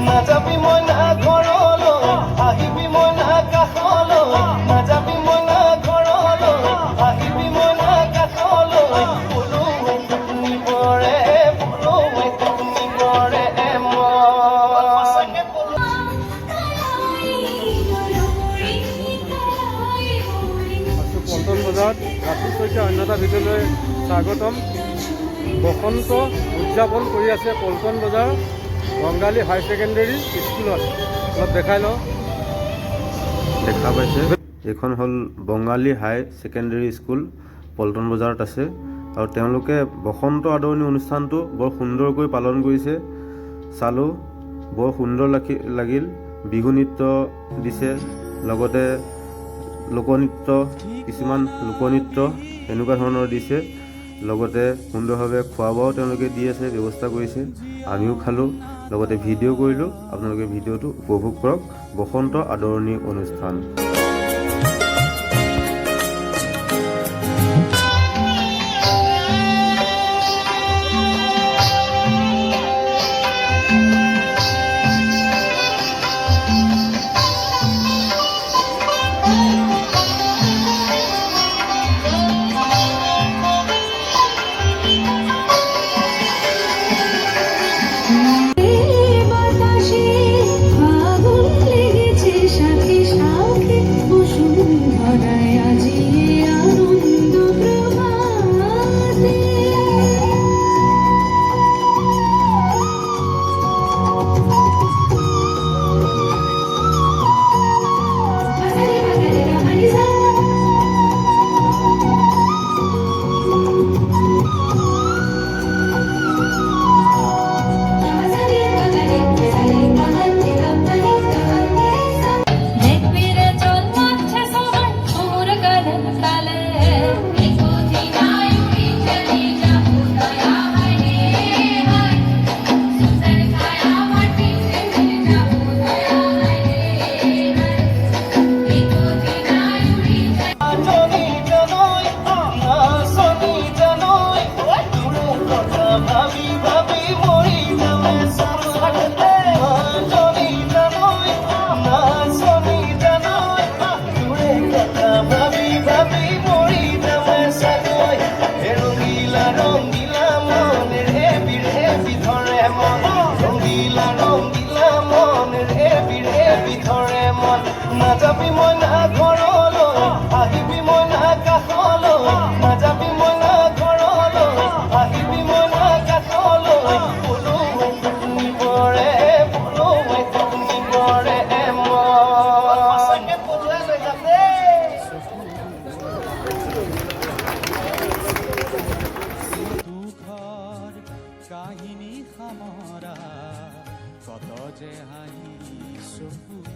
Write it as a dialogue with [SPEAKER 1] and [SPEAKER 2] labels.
[SPEAKER 1] নাযাবি মইনা ঘৰলৈ আহিবি মইনা কাষলৈ নাযাবি মইনা ঘৰলৈ আহিবি মইনা কাষলৈ পলুৱাই তোক নিবৰে পলুৱাই তোক নিবৰে
[SPEAKER 2] পল্টন বজাৰত ৰাতুল শইকীয়া অন্যতা ভিডিঅ'লৈ স্বাগতম। বসন্ত উদযাপন কৰি আছে পল্টন বজাৰ বঙালী হাই ছেকেণ্ডেৰী স্কুলত। অলপ দেখাই লওঁ।
[SPEAKER 3] দেখা পাইছে এইখন হ'ল বঙালী হাই ছেকেণ্ডেৰী স্কুল, পল্টন বজাৰত আছে। আৰু তেওঁলোকে বসন্ত আদৰণি অনুষ্ঠানটো বৰ সুন্দৰকৈ পালন কৰিছে। চালোঁ, বৰ সুন্দৰ লাগিল। বিহু নৃত্য দিছে, লগতে লোকনৃত্য, কিছুমান লোকনৃত্য এনেকুৱা ধৰণৰ দিছে। লগতে সুন্দৰভাৱে খোৱা বোৱাও তেওঁলোকে দি আছে, ব্যৱস্থা কৰিছে। আমিও খালোঁ, লগতে ভিডিঅ' কৰিলোঁ। আপোনালোকে ভিডিঅ'টো উপভোগ কৰক। বসন্ত আদৰণি অনুষ্ঠান। নাযাবি মইনা ঘৰলৈ আহিবি মইনা কাষলৈ নাযাবি মইনা ঘৰলৈ আহিবি মইনা কাষলৈ পলুৱাই তোক নিবৰে পলুৱাই তোক নিবৰে
[SPEAKER 4] দুখৰ কাহিনী সামৰা কত যে হাঁহি চকুৰে